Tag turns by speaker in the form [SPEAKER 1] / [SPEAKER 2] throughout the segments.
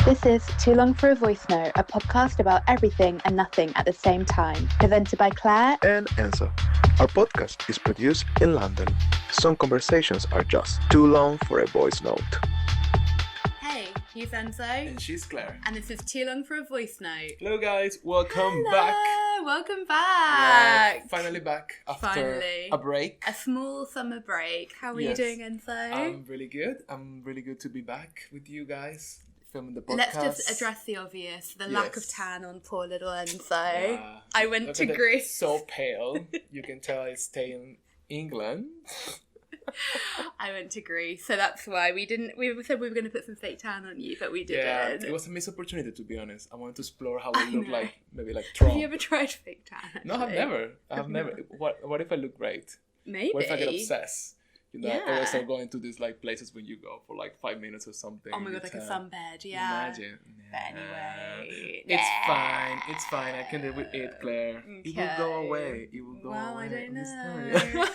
[SPEAKER 1] This is Too Long for a Voice Note, a podcast about everything and nothing at the same time. Presented by Claire
[SPEAKER 2] and Enzo. Our podcast is produced in London. Some conversations are just too long for a voice note.
[SPEAKER 1] Hey, he's Enzo.
[SPEAKER 3] And she's Claire.
[SPEAKER 1] And this is Too Long for a Voice Note.
[SPEAKER 3] Hello guys, welcome
[SPEAKER 1] Hello,
[SPEAKER 3] back.
[SPEAKER 1] Welcome back.
[SPEAKER 3] Yeah, finally back after a break.
[SPEAKER 1] A small summer break. How are you doing, Enzo?
[SPEAKER 3] I'm really good. I'm really good to be back with you guys. Filming the podcast.
[SPEAKER 1] Let's just address the obvious, the lack of tan on poor little Enzo.
[SPEAKER 3] Yeah.
[SPEAKER 1] I went to Greece.
[SPEAKER 3] So pale. You can tell I stay in England.
[SPEAKER 1] I went to Greece, so that's why we said we were going to put some fake tan on you, but we didn't.
[SPEAKER 3] Yeah, it was a missed opportunity, to be honest. I wanted to explore how we look like, maybe like Trump.
[SPEAKER 1] Have you ever tried fake tan? Actually?
[SPEAKER 3] No, I've never. What if I look great?
[SPEAKER 1] Maybe.
[SPEAKER 3] What if I get obsessed? You know,
[SPEAKER 1] yeah.
[SPEAKER 3] I always start going to these like places when you go for like 5 minutes or something.
[SPEAKER 1] Oh my god, like a sunbed, yeah.
[SPEAKER 3] Imagine.
[SPEAKER 1] But anyway,
[SPEAKER 3] it's fine. It's fine. I can live with it, Claire.
[SPEAKER 1] Okay.
[SPEAKER 3] It will go away. It will go away.
[SPEAKER 1] Well, I don't know.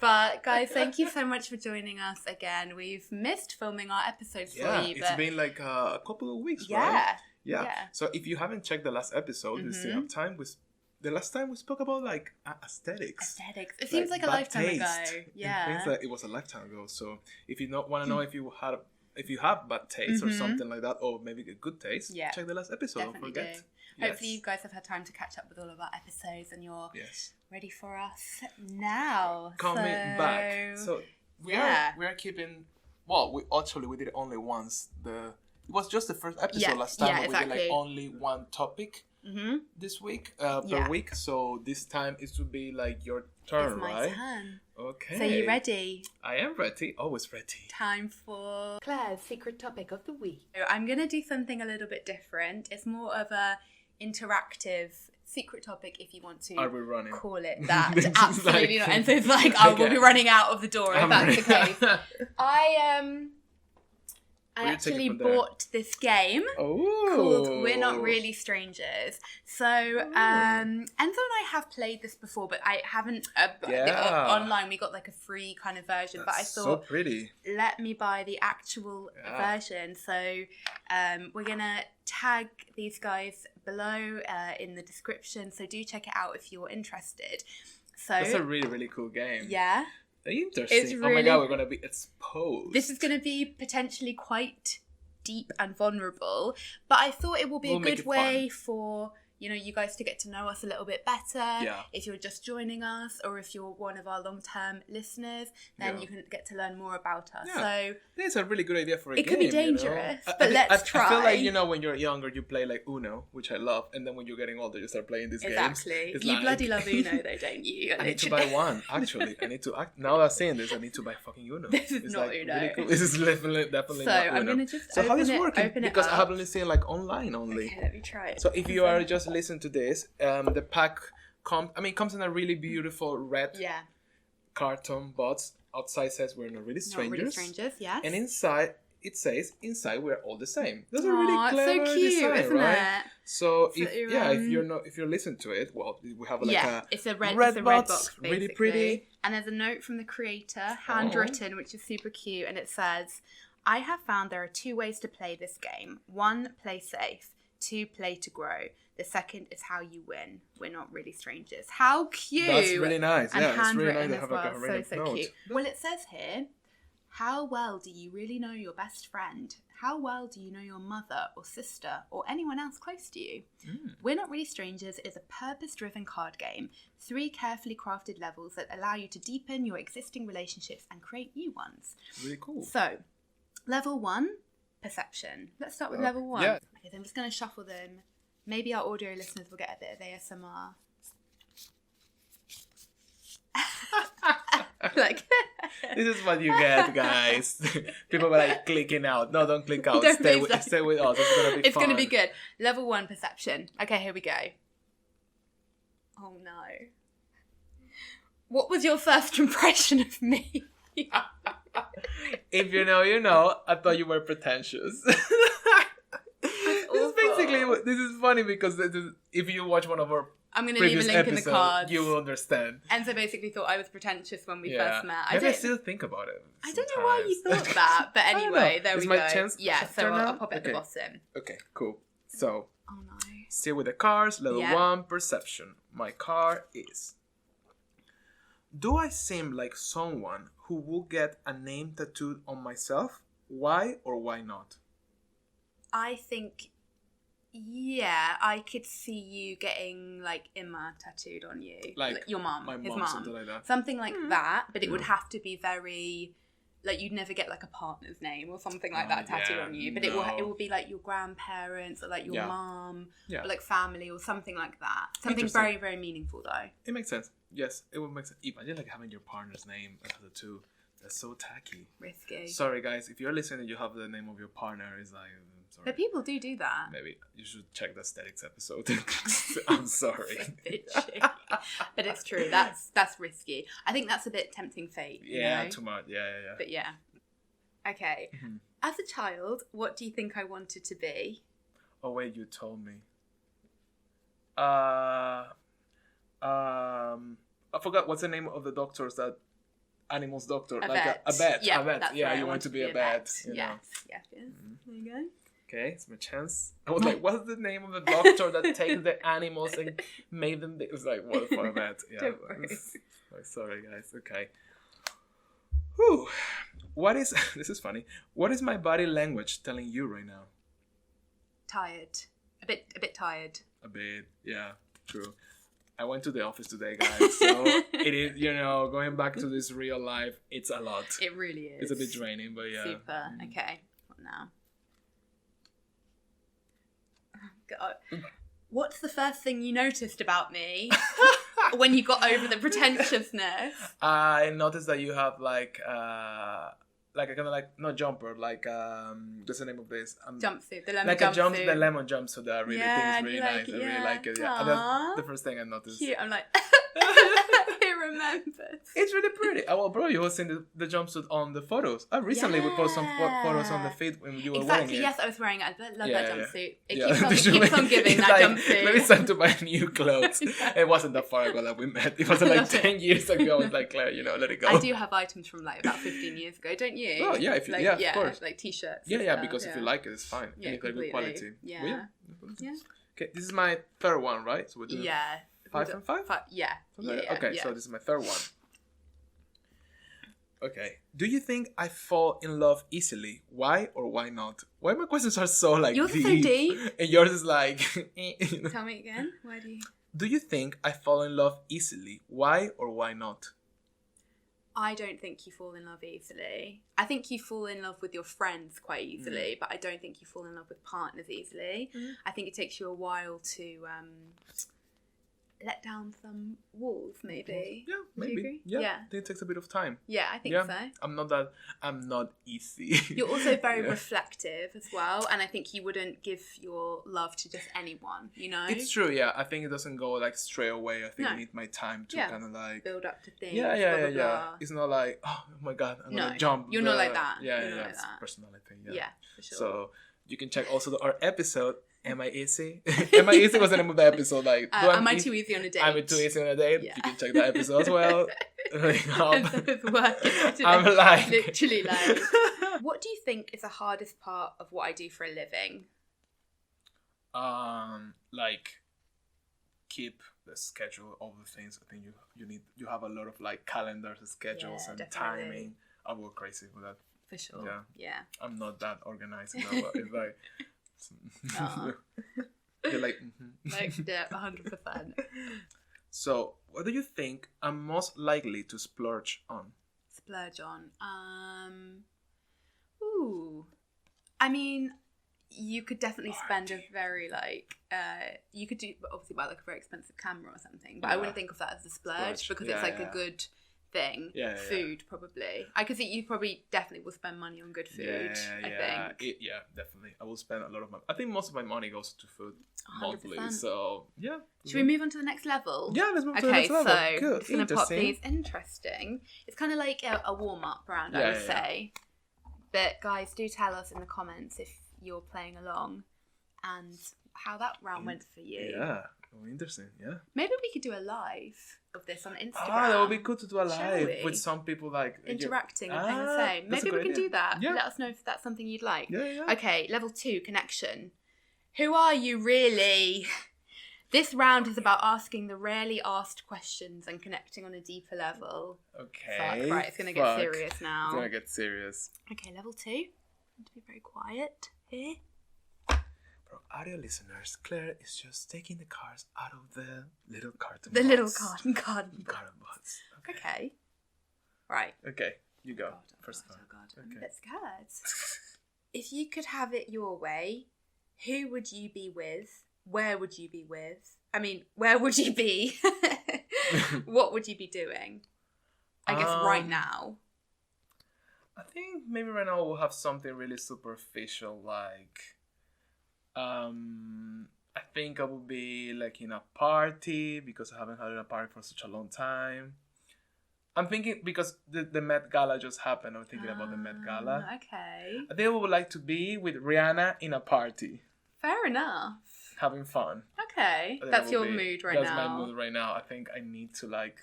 [SPEAKER 1] But guys, thank you so much for joining us again. We've missed filming our episodes for you.
[SPEAKER 3] It's been like a couple of weeks,
[SPEAKER 1] yeah.
[SPEAKER 3] right? Yeah. So if you haven't checked the last episode, you still have time. The last time we spoke about like aesthetics.
[SPEAKER 1] It seems like a lifetime ago. Yeah.
[SPEAKER 3] It was a lifetime ago. So if you want to know if you have bad taste or something like that, or maybe a good taste, check the last episode.
[SPEAKER 1] Definitely
[SPEAKER 3] Don't forget.
[SPEAKER 1] do. Hopefully you guys have had time to catch up with all of our episodes and you're ready for us now.
[SPEAKER 3] Coming back. So we are keeping. Well, we did it only once. It was just the first episode last time. But we did like only one topic. This week per week, so this time it should be like your turn.
[SPEAKER 1] It's my turn.
[SPEAKER 3] Okay,
[SPEAKER 1] so you ready?
[SPEAKER 3] I am ready, always ready.
[SPEAKER 1] Time for Claire's secret topic of the week. So I'm gonna do something a little bit different. It's more of a interactive secret topic, if you want to.
[SPEAKER 3] Are we running?
[SPEAKER 1] Call it that? Absolutely not. And so it's like we'll be running out of the door if that's the case. I actually bought this game called We're Not Really Strangers. So Enzo and I have played this before, but I haven't online. We got like a free kind of version, but I thought
[SPEAKER 3] so pretty.
[SPEAKER 1] Let me buy the actual version. So we're gonna tag these guys below in the description. So do check it out if you're interested. So
[SPEAKER 3] that's a really, really cool game.
[SPEAKER 1] Yeah.
[SPEAKER 3] Interesting. Oh my god, we're going to be exposed.
[SPEAKER 1] This is going to be potentially quite deep and vulnerable, but I thought it will be a good way for you guys to get to know us a little bit better. If you're just joining us, or if you're one of our long-term listeners, then you can get to learn more about us. So
[SPEAKER 3] it's a really good idea for a game.
[SPEAKER 1] It could be dangerous, but let's try.
[SPEAKER 3] I feel like when you're younger, you play like Uno, which I love, and then when you're getting older, you start playing these games.
[SPEAKER 1] Exactly. You bloody love Uno, though, don't you?
[SPEAKER 3] I need to buy one. Actually, I need to. Now that I'm saying this, I need to buy fucking Uno.
[SPEAKER 1] This is not Uno.
[SPEAKER 3] Really cool. This is definitely not Uno. So
[SPEAKER 1] I'm gonna just
[SPEAKER 3] how does it work?
[SPEAKER 1] Open it
[SPEAKER 3] because
[SPEAKER 1] up.
[SPEAKER 3] I have only seen like online only.
[SPEAKER 1] Okay, let me try it.
[SPEAKER 3] So if you are just listening to this. The pack comes in a really beautiful red carton box. Outside says we're not really strangers.
[SPEAKER 1] Not really strangers, yes.
[SPEAKER 3] And inside it says we're all the same. That's a really clever
[SPEAKER 1] so cute,
[SPEAKER 3] design,
[SPEAKER 1] isn't
[SPEAKER 3] right?
[SPEAKER 1] it?
[SPEAKER 3] So if you're listening to it, well, we have like
[SPEAKER 1] it's a red
[SPEAKER 3] box,
[SPEAKER 1] basically.
[SPEAKER 3] really pretty.
[SPEAKER 1] And there's a note from the creator, handwritten, which is super cute, and it says, "I have found there are 2 ways to play this game. 1, play safe. 2, play to grow. The second is how you win. We're not really strangers." How cute!
[SPEAKER 3] That's really nice.
[SPEAKER 1] And
[SPEAKER 3] it's really
[SPEAKER 1] handwritten
[SPEAKER 3] nice to have like a written
[SPEAKER 1] so
[SPEAKER 3] note.
[SPEAKER 1] cute. Well, it says here, "How well do you really know your best friend? How well do you know your mother or sister or anyone else close to you?" We're Not Really Strangers is a purpose-driven card game. 3 carefully crafted levels that allow you to deepen your existing relationships and create new ones.
[SPEAKER 3] Really cool.
[SPEAKER 1] So, level 1, perception. Let's start with level 1.
[SPEAKER 3] Yeah.
[SPEAKER 1] Okay, then I'm just going to shuffle them. Maybe our audio listeners will get a bit of ASMR. Like
[SPEAKER 3] this is what you get, guys. People are like clicking out. No, don't click out.
[SPEAKER 1] Don't
[SPEAKER 3] stay with us. It's gonna be
[SPEAKER 1] It's going to be good. Level 1, perception. Okay, here we go. Oh no. What was your first impression of me?
[SPEAKER 3] If you know, you know. I thought you were pretentious. This is funny because if you watch one of our
[SPEAKER 1] I'm going to leave a link in the cards.
[SPEAKER 3] You will understand.
[SPEAKER 1] Enzo basically thought I was pretentious when we first met.
[SPEAKER 3] I still think about it.
[SPEAKER 1] I don't know why you thought that, but anyway, there we go.
[SPEAKER 3] My chance?
[SPEAKER 1] Yeah, so I'll pop it at the bottom.
[SPEAKER 3] Okay, cool. So,
[SPEAKER 1] oh no.
[SPEAKER 3] Still with the cards, level 1, perception. My card is... Do I seem like someone who will get a name tattooed on myself? Why or why not?
[SPEAKER 1] I think, I could see you getting like Emma tattooed on you. Like your mum, his mum.
[SPEAKER 3] Something like that.
[SPEAKER 1] Something like that, but it would have to be very... Like, you'd never get, like, a partner's name or something like that tattooed on you. But it will be, like, your grandparents or, like, your mum or, like, family or something like that. Something very, very meaningful, though.
[SPEAKER 3] It makes sense. Yes, it would make sense. Imagine, like, having your partner's name as a tattoo. That's so tacky.
[SPEAKER 1] Risky.
[SPEAKER 3] Sorry, guys. If you're listening and you have the name of your partner, it's like... Sorry.
[SPEAKER 1] But people do that.
[SPEAKER 3] Maybe you should check the aesthetics episode. I'm sorry.
[SPEAKER 1] But it's true. That's risky. I think that's a bit tempting fate. You know?
[SPEAKER 3] Too much. Yeah.
[SPEAKER 1] But yeah. Okay. Mm-hmm. As a child, what do you think I wanted to be?
[SPEAKER 3] Oh wait, you told me. I forgot what's the name of the doctors that animals doctor
[SPEAKER 1] a vet.
[SPEAKER 3] A vet.
[SPEAKER 1] Yeah,
[SPEAKER 3] a vet.
[SPEAKER 1] That's
[SPEAKER 3] yeah,
[SPEAKER 1] right.
[SPEAKER 3] You want to be a vet.
[SPEAKER 1] Yes. Mm-hmm. There you go.
[SPEAKER 3] Okay, it's my chance. I was like, what's the name of the doctor that takes the animals and made them... It was like, what for a vet? Yeah.
[SPEAKER 1] Don't worry.
[SPEAKER 3] Sorry, guys. Okay. Whew. What is... This is funny. What is my body language telling you right now?
[SPEAKER 1] Tired. A bit tired.
[SPEAKER 3] A bit, yeah. True. I went to the office today, guys. So it is, going back to this real life, it's a lot.
[SPEAKER 1] It really is.
[SPEAKER 3] It's a bit draining, but yeah.
[SPEAKER 1] Super. Okay. What now? God. What's the first thing you noticed about me when you got over the pretentiousness?
[SPEAKER 3] I noticed that you have like a kind of like not jumper, like what's the name of this?
[SPEAKER 1] Jumpsuit, the lemon
[SPEAKER 3] like
[SPEAKER 1] jumpsuit.
[SPEAKER 3] The lemon jumpsuit that I really think is really nice. I really like it. Yeah, and that's the first thing I noticed.
[SPEAKER 1] Cute. I'm like, he remembers.
[SPEAKER 3] It's really pretty. Well, bro, you have seen the jumpsuit on the photos. I recently would post some photos on the feed when you were wearing it.
[SPEAKER 1] Yes, I was wearing it. I love that jumpsuit.
[SPEAKER 3] Yeah.
[SPEAKER 1] It keeps on giving that jumpsuit.
[SPEAKER 3] Maybe it's time to buy new clothes. It wasn't that far ago that we met. It wasn't like 10 years ago. I was like, Claire, let it go.
[SPEAKER 1] I do have items from like about 15 years ago, don't you?
[SPEAKER 3] Oh, yeah. If you, of course.
[SPEAKER 1] Like t-shirts.
[SPEAKER 3] Yeah, because if you like it, it's fine.
[SPEAKER 1] Yeah,
[SPEAKER 3] and it's good quality.
[SPEAKER 1] Yeah.
[SPEAKER 3] Okay, this is my third one, right? So we're doing 5 and 5?
[SPEAKER 1] Yeah.
[SPEAKER 3] Okay, so this is my third one. Okay. Do you think I fall in love easily? Why or why not? Why my questions are so like
[SPEAKER 1] Yours is so deep.
[SPEAKER 3] And yours is like...
[SPEAKER 1] Tell me again. Why do you...
[SPEAKER 3] Do you think I fall in love easily? Why or why not?
[SPEAKER 1] I don't think you fall in love easily. I think you fall in love with your friends quite easily, but I don't think you fall in love with partners easily. I think it takes you a while to... let down some walls, maybe.
[SPEAKER 3] Yeah, maybe. Yeah. I think it takes a bit of time.
[SPEAKER 1] Yeah, I think so.
[SPEAKER 3] I'm not easy.
[SPEAKER 1] You're also very reflective as well, and I think you wouldn't give your love to just anyone,
[SPEAKER 3] It's true, yeah. I think it doesn't go like straight away. I think I need my time to kind of like...
[SPEAKER 1] build up to things.
[SPEAKER 3] Yeah. It's not like, oh my God, I'm going to jump.
[SPEAKER 1] You're not like that.
[SPEAKER 3] Yeah, it's a personality.
[SPEAKER 1] Yeah, for sure.
[SPEAKER 3] So you can check also our episode... Am I easy? Am I easy was the name of the episode. Like,
[SPEAKER 1] am I too easy on a date?
[SPEAKER 3] I'm too easy on a date. Yeah. You can check that episode as well.
[SPEAKER 1] I'm like... Literally like... What do you think is the hardest part of what I do for a living?
[SPEAKER 3] Like, keep the schedule of the things. I think you have a lot of like calendars, schedules, and definitely. Timing. I go crazy with that.
[SPEAKER 1] For sure. Yeah.
[SPEAKER 3] I'm not that organized. It's like... You're like,
[SPEAKER 1] like, yeah, 100%.
[SPEAKER 3] So, what do you think I'm most likely to splurge on?
[SPEAKER 1] I mean, you could definitely spend a very you could obviously buy like a very expensive camera or something, but I wouldn't think of that as a splurge because it's like a good thing. Food probably. I could see you probably definitely will spend money on good food. I think.
[SPEAKER 3] Definitely. I will spend a lot of money. I think most of my money goes to food monthly. So yeah.
[SPEAKER 1] Should we move on to the next level?
[SPEAKER 3] Yeah, let's move to the next level.
[SPEAKER 1] Okay, so
[SPEAKER 3] good.
[SPEAKER 1] I'm just gonna pop these. Interesting. It's kind of like a warm up round, I would say. But guys, do tell us in the comments if you're playing along and how that round went for you.
[SPEAKER 3] Yeah. Oh, interesting. Yeah.
[SPEAKER 1] Maybe we could do a live of this on Instagram.
[SPEAKER 3] That would be cool to do a live with some people like
[SPEAKER 1] interacting and playing the same. Maybe we can do that.
[SPEAKER 3] Yeah.
[SPEAKER 1] Let us know if that's something you'd like.
[SPEAKER 3] Yeah.
[SPEAKER 1] Okay, level 2, connection. Who are you really? This round is about asking the rarely asked questions and connecting on a deeper level.
[SPEAKER 3] Okay.
[SPEAKER 1] Fuck, right, it's going to get serious now.
[SPEAKER 3] It's going to get serious.
[SPEAKER 1] Okay, level 2. I'm going to be very quiet here.
[SPEAKER 3] For audio listeners, Claire is just taking the cards out of the little carton box.
[SPEAKER 1] The little carton
[SPEAKER 3] box.
[SPEAKER 1] Okay. Right.
[SPEAKER 3] Okay, you go. First
[SPEAKER 1] card. Oh God,
[SPEAKER 3] okay.
[SPEAKER 1] I'm a bit scared. If you could have it your way, who would you be with? Where would you be with? I mean, where would you be? What would you be doing? I guess right now.
[SPEAKER 3] I think maybe right now we'll have something really superficial, like I think I would be like in a party because I haven't had a party for such a long time. I'm thinking because the Met Gala just happened. I'm thinking about the Met Gala.
[SPEAKER 1] Okay.
[SPEAKER 3] I think I would like to be with Rihanna in a party.
[SPEAKER 1] Fair enough.
[SPEAKER 3] Having fun.
[SPEAKER 1] Okay. That's your mood right now.
[SPEAKER 3] That's my mood right now. I think I need to like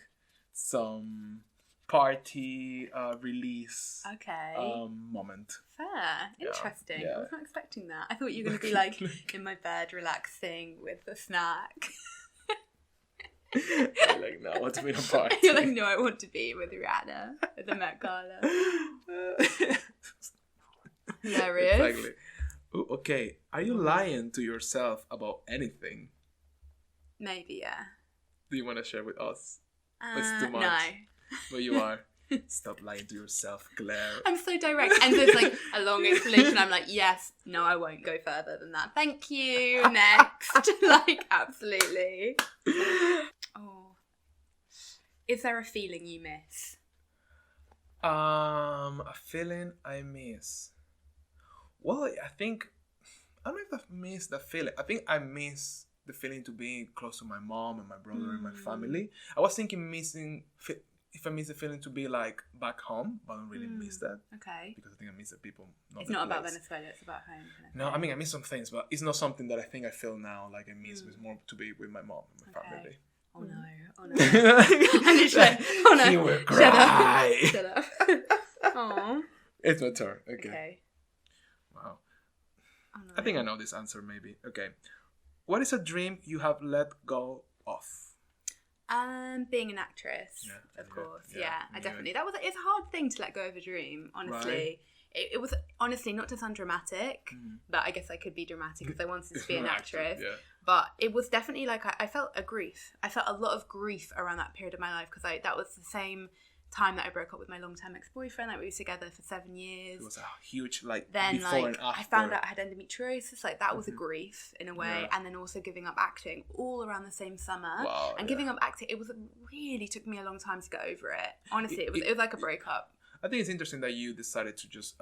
[SPEAKER 3] some party release moment.
[SPEAKER 1] Fair. Interesting. Yeah. I was not expecting that. I thought you were going to be like in my bed relaxing with a snack.
[SPEAKER 3] You're like, no, I want to be in a party.
[SPEAKER 1] You're like, no, I want to be with Rihanna at the Met Gala. Hilarious.
[SPEAKER 3] Exactly. Ooh, okay, are you lying to yourself about anything?
[SPEAKER 1] Maybe, yeah.
[SPEAKER 3] Do you want to share with us? It's too much.
[SPEAKER 1] No.
[SPEAKER 3] But you are. Stop lying to yourself, Claire.
[SPEAKER 1] I'm so direct. And there's like a long explanation. I'm like, yes, no, I won't go further than that. Thank you. Next. Like, absolutely. Oh. Is there a feeling you miss?
[SPEAKER 3] A feeling I miss. Well, I think, I don't know if I miss the feeling. I think I miss the feeling to being close to my mom and my brother and my family. I was thinking if I miss the feeling to be like back home, but I don't really miss that.
[SPEAKER 1] Okay.
[SPEAKER 3] Because I think I miss the people.
[SPEAKER 1] It's not about Venezuela, it's about home.
[SPEAKER 3] No, I mean, I miss some things, but it's not something that I think I feel now. Like I miss it's more to be with my mom and my family.
[SPEAKER 1] Oh no, oh no. I'm literally, oh no.
[SPEAKER 3] He will cry.
[SPEAKER 1] Shut up. Aww.
[SPEAKER 3] It's my turn.
[SPEAKER 1] Okay.
[SPEAKER 3] Wow.
[SPEAKER 1] Oh, no.
[SPEAKER 3] I think I know this answer maybe. Okay. What is a dream you have let go of?
[SPEAKER 1] Being an actress, of course. Yeah, I definitely. It's a hard thing to let go of a dream, honestly. Right. It was honestly not to sound dramatic, but I guess I could be dramatic because I wanted to be an actress. Yeah. But it was definitely like I felt a grief. I felt a lot of grief around that period of my life because that was the same time that I broke up with my long-term ex-boyfriend. Like we were together for 7 years.
[SPEAKER 3] It was a huge before
[SPEAKER 1] and after. I found out I had endometriosis. Like that was a grief in a way, and then also giving up acting all around the same summer. Wow, and giving up acting, it really took me a long time to get over it. Honestly, it was like a breakup.
[SPEAKER 3] I think it's interesting that you decided to just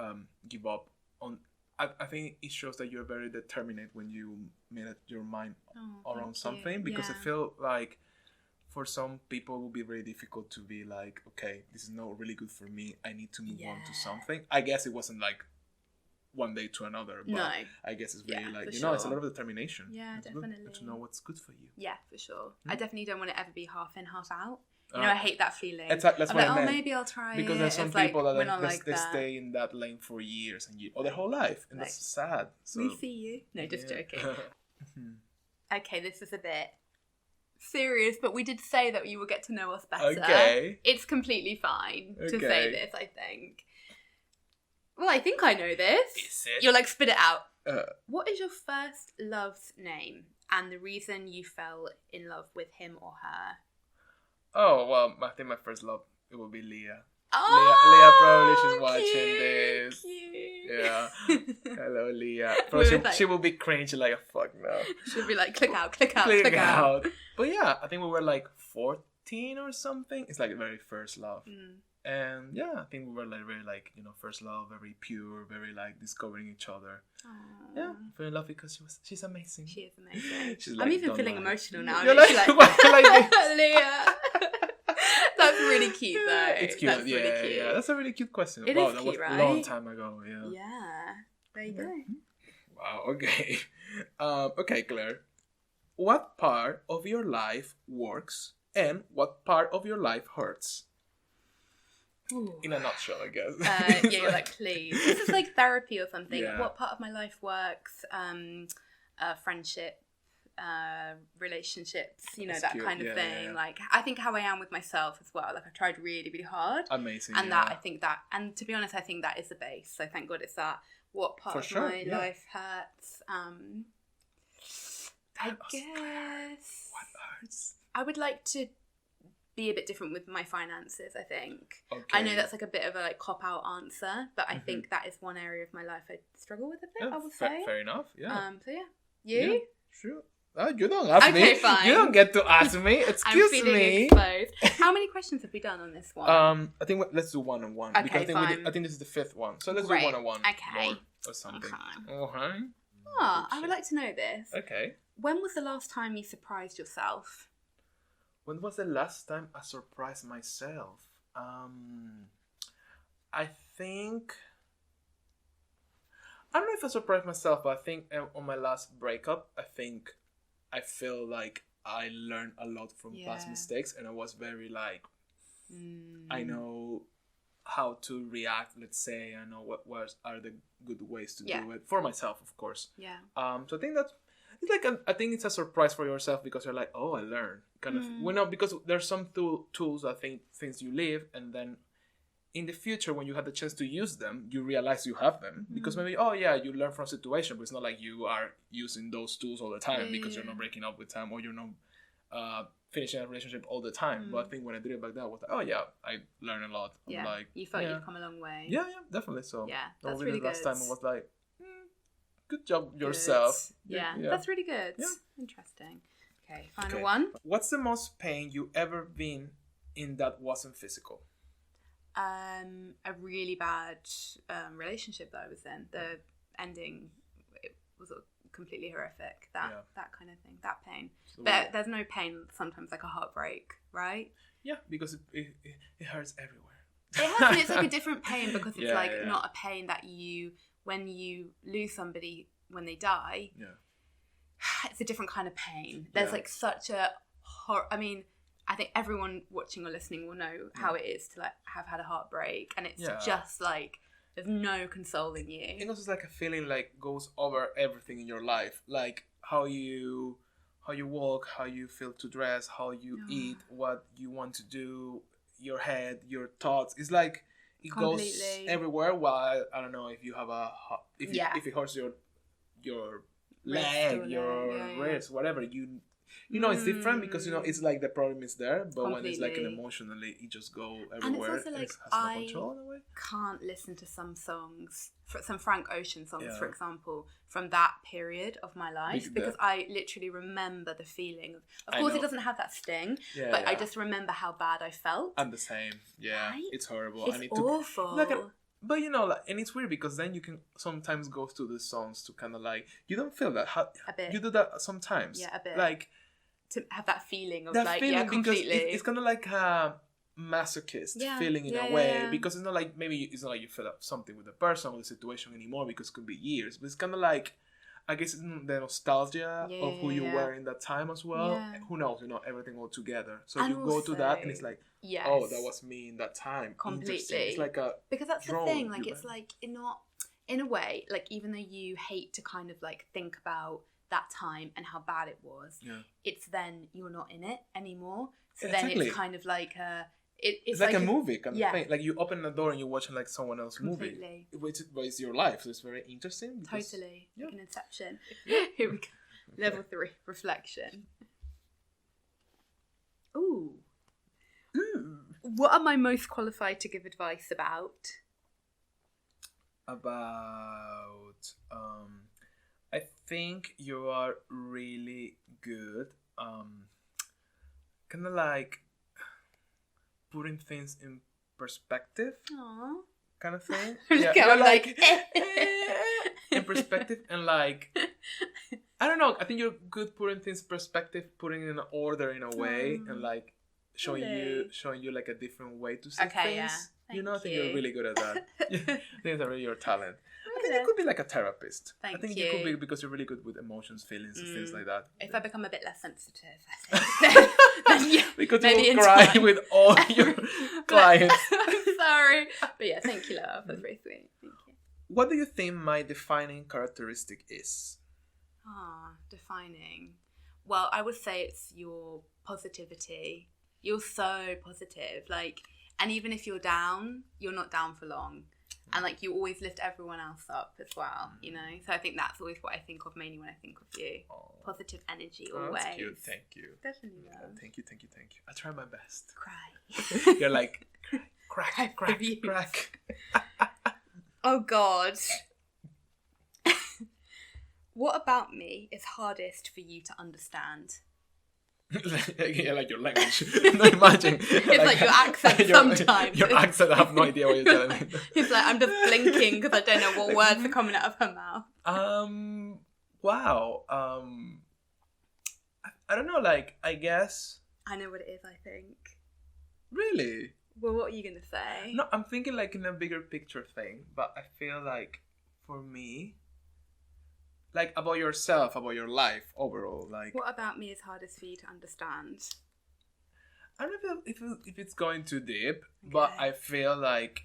[SPEAKER 3] give up on. I think it shows that you're very determined when you made up your mind around something because I feel like. For some people, it will be very difficult to be like, okay, this is not really good for me. I need to move on to something. I guess it wasn't like one day to another, but I guess it's really like, it's a lot of determination.
[SPEAKER 1] Yeah, definitely.
[SPEAKER 3] Good to know what's good for you.
[SPEAKER 1] Yeah, for sure. I definitely don't want to ever be half in, half out. You know, I hate that feeling.
[SPEAKER 3] That's what I meant.
[SPEAKER 1] Maybe I'll try
[SPEAKER 3] because
[SPEAKER 1] it.
[SPEAKER 3] There's some people that they stay in that lane for years and or their whole life, and that's sad. So.
[SPEAKER 1] We see you. No, just joking. Okay, this is a bit serious, but we did say that you will get to know us better.
[SPEAKER 3] Okay.
[SPEAKER 1] It's completely fine to say this, I think. Well, I think I know this.
[SPEAKER 3] Is it?
[SPEAKER 1] You're like, spit it out. What is your first love's name and the reason you fell in love with him or her?
[SPEAKER 3] Oh, well, I think my first love, it will be Leah.
[SPEAKER 1] Oh,
[SPEAKER 3] Leah probably she's watching this.
[SPEAKER 1] Cute.
[SPEAKER 3] Yeah. Hello, Leah. She will be cringe like a fuck now.
[SPEAKER 1] She'll be like, click out. But
[SPEAKER 3] yeah, I think we were like 14 or something. It's like very first love. And yeah, I think we were like very like, first love, very pure, very like discovering each other. Aww. Yeah, very in love because she's amazing.
[SPEAKER 1] She is amazing.
[SPEAKER 3] She's
[SPEAKER 1] I'm even feeling emotional now.
[SPEAKER 3] You're like
[SPEAKER 1] Leah. That's really cute though.
[SPEAKER 3] It's cute. That's really cute. Yeah, that's a really cute question.
[SPEAKER 1] That
[SPEAKER 3] was
[SPEAKER 1] right?
[SPEAKER 3] a long time ago.
[SPEAKER 1] Yeah. There you go.
[SPEAKER 3] Wow. Okay. Okay, Claire. What part of your life works and what part of your life hurts? Ooh. In a nutshell, I guess.
[SPEAKER 1] Yeah, you're like, please. This is like therapy or something. Yeah. What part of my life works? Friendship, relationships, That's that cute. Kind of thing. Yeah. Like, I think how I am with myself as well. Like, I tried really, really hard.
[SPEAKER 3] Amazing.
[SPEAKER 1] And that, I think that, and to be honest, I think that is the base. So thank God it's that. What part of my life hurts? I guess.
[SPEAKER 3] What hurts?
[SPEAKER 1] I would like to be a bit different with my finances, I think. Okay. I know that's like a bit of a like cop-out answer, but I think that is one area of my life I struggle with a bit, I would say. Fair
[SPEAKER 3] enough, yeah.
[SPEAKER 1] So yeah. You?
[SPEAKER 3] Yeah, sure. Oh, you don't ask me. Fine. You don't get to ask me. Excuse me. I'm feeling
[SPEAKER 1] exposed. How many questions have we done on this one?
[SPEAKER 3] I think let's do one on one. Okay, because I think this is the 5th one. So let's do one on one.
[SPEAKER 1] Okay.
[SPEAKER 3] Or something.
[SPEAKER 1] Okay. I would like to know this.
[SPEAKER 3] Okay.
[SPEAKER 1] When was the last time you surprised yourself?
[SPEAKER 3] When was the last time I surprised myself? I think... I don't know if I surprised myself, but I think on my last breakup, I feel like I learned a lot from past mistakes, and I was very like, I know how to react, let's say. I know what are the good ways to do it for myself, of course.
[SPEAKER 1] Yeah.
[SPEAKER 3] So I think that's it's like I think it's a surprise for yourself because you're like, oh, I learned kind of. Because there's some tools, I think, things you live, and then in the future when you have the chance to use them, you realize you have them because maybe you learn from a situation, but it's not like you are using those tools all the time because you're not breaking up with time or you're not finishing a relationship all the time. But I think when I did it back then, I was like, I learned a lot.
[SPEAKER 1] Yeah, like, you felt you've come a long way.
[SPEAKER 3] Yeah, definitely. So
[SPEAKER 1] yeah, that's really good.
[SPEAKER 3] Last time I was like, good job yourself.
[SPEAKER 1] Yeah, that's really good. Yeah. Interesting. Okay, final one.
[SPEAKER 3] What's the most pain you ever been in that wasn't physical?
[SPEAKER 1] A really bad relationship that I was in. The ending, it was completely horrific. That kind of thing, that pain. So but there's no pain sometimes like a heartbreak, right?
[SPEAKER 3] Yeah, because it hurts everywhere.
[SPEAKER 1] It hurts, and it's like a different pain because it's not a pain that when you lose somebody when they die. Yeah. It's a different kind of pain. There's like such a I think everyone watching or listening will know how it is to like have had a heartbreak, and it's just like there's no consoling you.
[SPEAKER 3] It also like a feeling like goes over everything in your life, like how you walk, how you feel to dress, how you eat, what you want to do, your head, your thoughts. It's like it goes everywhere. While I don't know if you have if it hurts your leg, your wrist, whatever it's different because it's like the problem is there, but when it's like an emotionally, it just go everywhere.
[SPEAKER 1] And it's also like I can't listen to some songs, some Frank Ocean songs, for example, from that period of my life because I literally remember the feeling of course, it doesn't have that sting, but I just remember how bad I felt.
[SPEAKER 3] I'm the same. Yeah, right? It's horrible.
[SPEAKER 1] It's awful.
[SPEAKER 3] But and it's weird because then you can sometimes go to the songs to kind of like you don't feel that.
[SPEAKER 1] A bit.
[SPEAKER 3] You do that sometimes.
[SPEAKER 1] Yeah, a bit.
[SPEAKER 3] Like.
[SPEAKER 1] To have that feeling of
[SPEAKER 3] completely. It's kind of like a masochist feeling in a way because it's not like you feel something with the person or the situation anymore because it could be years, but it's kind of like I guess it's the nostalgia of who you were in that time as well. Yeah. Who knows, everything all together. So and you go to that and it's like, oh, that was me in that time.
[SPEAKER 1] Completely.
[SPEAKER 3] It's like a
[SPEAKER 1] because that's the thing. Like it's like not in a way like even though you hate to kind of like think about that time and how bad it was, it's then you're not in it anymore, so then it's kind of like it's like a
[SPEAKER 3] movie kind of thing. Like you open the door and you're watching like someone else's movie, which is your life, so it's very interesting because,
[SPEAKER 1] like an Inception. Here we go. Level 3 reflection. Ooh. What am I most qualified to give advice about?
[SPEAKER 3] I think you are really good, kind of like putting things in perspective.
[SPEAKER 1] Aww.
[SPEAKER 3] Kind of thing.
[SPEAKER 1] Like
[SPEAKER 3] in perspective and like I don't know. I think you're good putting things in perspective, putting in order in a way, and like showing you like a different way to see things. Yeah. I think you're really good at that. I think it's really your talent. think you could be like a therapist.
[SPEAKER 1] Thank
[SPEAKER 3] I think you could be, because you're really good with emotions, feelings, and things like that.
[SPEAKER 1] If I become a bit less sensitive, I think, then yeah,
[SPEAKER 3] because you will cry with all your clients.
[SPEAKER 1] I'm sorry. But yeah, thank you, love. That's very sweet. Thank you.
[SPEAKER 3] What do you think my defining characteristic is?
[SPEAKER 1] Defining. Well, I would say it's your positivity. You're so positive. Like, and even if you're down, you're not down for long. And like, you always lift everyone else up as well, you know? So I think that's always what I think of mainly when I think of you. Positive energy always.
[SPEAKER 3] That's cute. Thank you.
[SPEAKER 1] Definitely, love.
[SPEAKER 3] Thank you. I try my best.
[SPEAKER 1] Cry.
[SPEAKER 3] You're like, crack.
[SPEAKER 1] Oh, God. What about me is hardest for you to understand?
[SPEAKER 3] Yeah, like your language. No, imagine.
[SPEAKER 1] It's like your accent sometimes.
[SPEAKER 3] Your accent, I have no idea what you're telling me.
[SPEAKER 1] It's like, I'm just blinking because I don't know what words are coming out of her mouth.
[SPEAKER 3] Wow. I don't know, like, I guess...
[SPEAKER 1] I know what it is, I think.
[SPEAKER 3] Really?
[SPEAKER 1] Well, what are you going to say?
[SPEAKER 3] No, I'm thinking like in a bigger picture thing, but I feel like for me... Like, about yourself, about your life overall, like...
[SPEAKER 1] What about me is hardest for you to understand?
[SPEAKER 3] I don't know if it's going too deep, but I feel like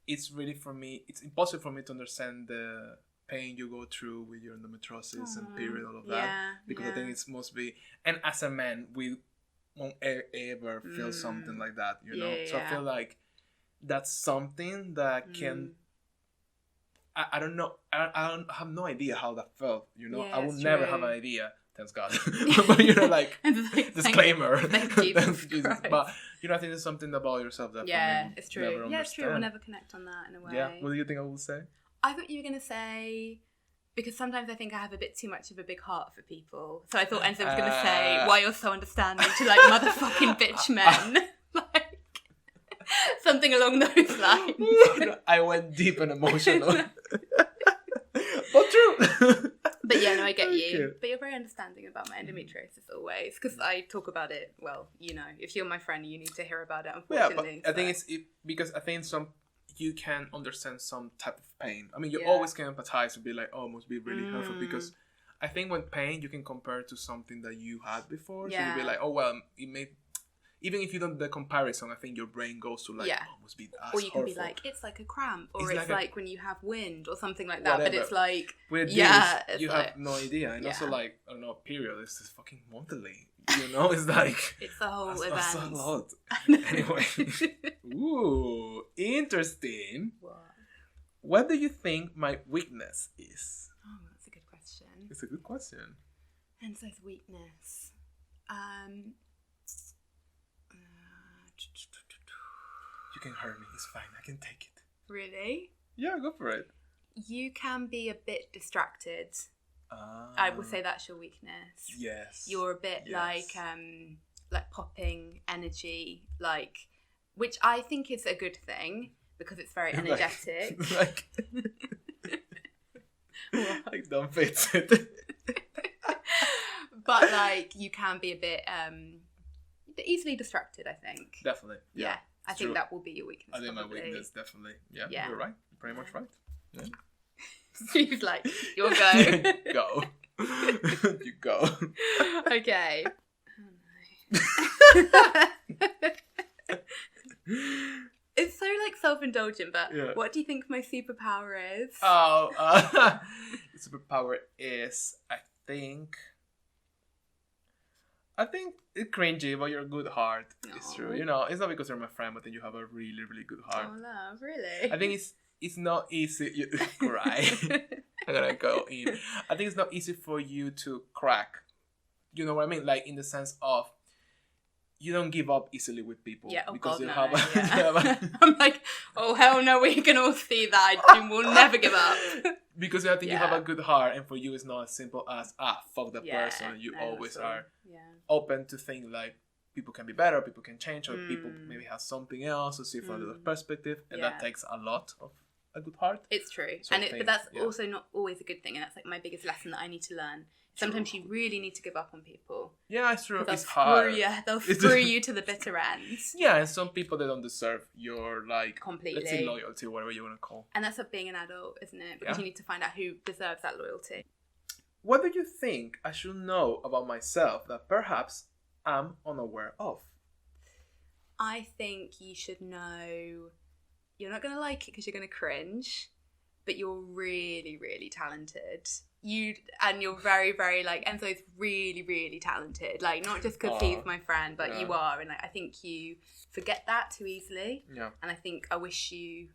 [SPEAKER 3] it's really, for me, it's impossible for me to understand the pain you go through with your endometriosis and period, all of that. Because I think it's must be... And as a man, we won't ever feel something like that, you know? So I feel like that's something that can... I don't know. I have no idea how that felt. You know, I will never have an idea. Thanks God. But you know, like disclaimer.
[SPEAKER 1] Thank Jesus.
[SPEAKER 3] But you know, I think there's something about yourself that
[SPEAKER 1] it's true. Yeah, it's true. We'll never connect on that in a way.
[SPEAKER 3] Yeah. What do you think I will say?
[SPEAKER 1] I thought you were gonna say, because sometimes I think I have a bit too much of a big heart for people. So I thought Enzo was gonna say why you're so understanding to like motherfucking bitch men. Like something along those lines.
[SPEAKER 3] I went deep and emotional. But true.
[SPEAKER 1] But yeah, no, I get you. But you're very understanding about my endometriosis always, because I talk about it. Well, you know, if you're my friend, you need to hear about it. Unfortunately,
[SPEAKER 3] yeah, but I think because I think you can understand some type of pain. I mean, you always can empathize and be like, oh, it must be really hurtful, because I think when pain, you can compare it to something that you had before. So you'll be like, oh well, it may. Even if you don't do the comparison, I think your brain goes to like, oh, must be as
[SPEAKER 1] or you can
[SPEAKER 3] horrible.
[SPEAKER 1] be like, it's like a cramp, or it's like when you have wind, or something like that.
[SPEAKER 3] Whatever.
[SPEAKER 1] But it's like,
[SPEAKER 3] with this, you have no idea. And also like, I don't know, period, it's just fucking monthly. You know, it's like...
[SPEAKER 1] It's the whole event.
[SPEAKER 3] That's a lot. Anyway. Ooh, interesting. What do you think my weakness is?
[SPEAKER 1] Oh, that's a good question.
[SPEAKER 3] It's a good question.
[SPEAKER 1] Enzo's weakness.
[SPEAKER 3] You can hurt me, it's fine, I can take it.
[SPEAKER 1] Really?
[SPEAKER 3] Yeah, go for it.
[SPEAKER 1] You can be a bit distracted. I would say that's your weakness.
[SPEAKER 3] Yes.
[SPEAKER 1] You're a bit like popping energy, like, which I think is a good thing because it's very energetic.
[SPEAKER 3] Like don't fix it.
[SPEAKER 1] But like you can be a bit easily distracted, I think.
[SPEAKER 3] Definitely. Yeah.
[SPEAKER 1] I think that will be your weakness.
[SPEAKER 3] I think probably. My weakness, definitely. Yeah. You're right. You're pretty much right. Yeah.
[SPEAKER 1] He's like, you'll go.
[SPEAKER 3] Go. You go.
[SPEAKER 1] Okay. It's so like self-indulgent, but what do you think my superpower is?
[SPEAKER 3] Superpower is, I think it's cringy, but you're a good heart. It's true. You know, it's not because you're my friend, but then you have a really, really good heart.
[SPEAKER 1] Oh, love, really?
[SPEAKER 3] I think it's not easy. Right. I'm gonna go in. I think it's not easy for you to crack. You know what I mean? Like in the sense of you don't give up easily with people.
[SPEAKER 1] Yeah,
[SPEAKER 3] because
[SPEAKER 1] God,
[SPEAKER 3] you
[SPEAKER 1] no.
[SPEAKER 3] have
[SPEAKER 1] I'm like, oh hell no, we can all see that. We'll never give up.
[SPEAKER 3] Because I think you have a good heart, and for you it's not as simple as fuck that person. You always are open to think like people can be better, people can change, or people maybe have something else to see from another perspective, and that takes a lot of a good heart.
[SPEAKER 1] It's true. So but that's also not always a good thing. And that's like my biggest lesson that I need to learn. Sometimes you really need to give up on people.
[SPEAKER 3] Yeah, it's true. It's hard.
[SPEAKER 1] They'll throw you to the bitter end.
[SPEAKER 3] Yeah, and some people, they don't deserve your, like,
[SPEAKER 1] completely,
[SPEAKER 3] let's say loyalty, whatever you want to call.
[SPEAKER 1] And that's what being an adult, isn't it? Because you need to find out who deserves that loyalty.
[SPEAKER 3] What do you think I should know about myself that perhaps I'm unaware of?
[SPEAKER 1] I think you should know you're not going to like it because you're going to cringe, but you're really, really talented. You're very, very, like, Enzo's really, really talented. Like, not just because he's my friend, but you are. And I think you forget that too easily. Yeah. And I think I wish you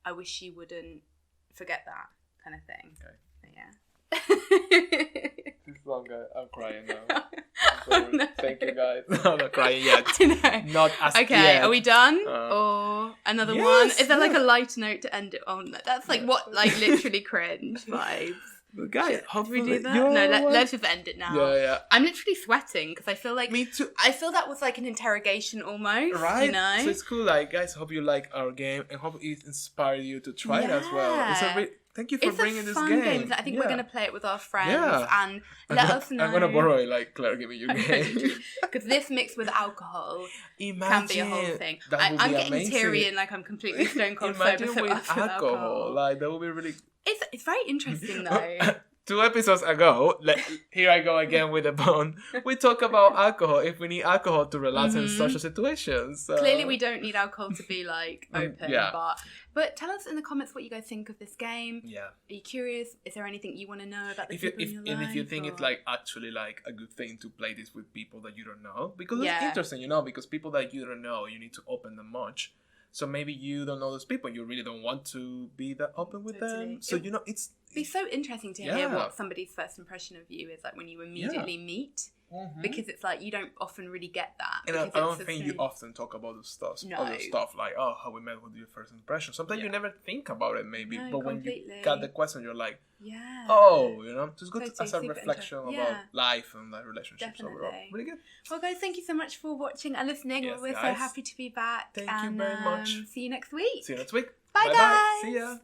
[SPEAKER 1] wouldn't forget that kind of thing. Okay. But yeah.
[SPEAKER 3] This long, I'm crying now. No. Thank you, guys. I'm not crying yet. Not as
[SPEAKER 1] okay, yet. Are we done? Or another one? Is there like a light note to end it on? That's like what, like literally cringe vibes.
[SPEAKER 3] But guys, hopefully
[SPEAKER 1] we do that? No, let's just end it now.
[SPEAKER 3] Yeah.
[SPEAKER 1] I'm literally sweating because I feel like...
[SPEAKER 3] Me too.
[SPEAKER 1] I feel that was like an interrogation almost,
[SPEAKER 3] right?
[SPEAKER 1] You know?
[SPEAKER 3] So it's cool, like, guys, hope you like our game and hope it inspired you to try it as well. Thank you for bringing this game. It's a fun game.
[SPEAKER 1] I think we're going to play it with our friends and let us know.
[SPEAKER 3] I'm going to borrow it, like, Claire, give me your game.
[SPEAKER 1] Because this mixed with alcohol can be a whole thing. I'm getting teary and like I'm completely stone cold sober.
[SPEAKER 3] Imagine with alcohol. Like, that would be really...
[SPEAKER 1] It's very interesting though.
[SPEAKER 3] 2 episodes ago, here I go again with a bone. We talk about alcohol, if we need alcohol to relax in social situations. So.
[SPEAKER 1] Clearly we don't need alcohol to be like open, but tell us in the comments what you guys think of this game. Yeah. Are you curious? Is there anything you want to know about the people in your life?
[SPEAKER 3] And if you think it's like actually like a good thing to play this with people that you don't know, because it's interesting, you know, because people that you don't know, you need to open them much. So maybe you don't know those people, you really don't want to be that open with them. So, you know, it'd
[SPEAKER 1] be so interesting to hear what somebody's first impression of you is like when you immediately meet. Mm-hmm. Because it's like you don't often really get that.
[SPEAKER 3] And I don't think you often talk about the stuff. No. Other stuff like, oh, how we met with your first impression. Sometimes you never think about it maybe. No, but completely. When you got the question, you're like, oh, you know, it's good as a reflection about life and like relationships overall. Really good.
[SPEAKER 1] Well, guys, thank you so much for watching and listening. Yes, we're so happy to be back.
[SPEAKER 3] Thank you very much.
[SPEAKER 1] See you next week.
[SPEAKER 3] See you next week.
[SPEAKER 1] Bye, guys.
[SPEAKER 3] See ya.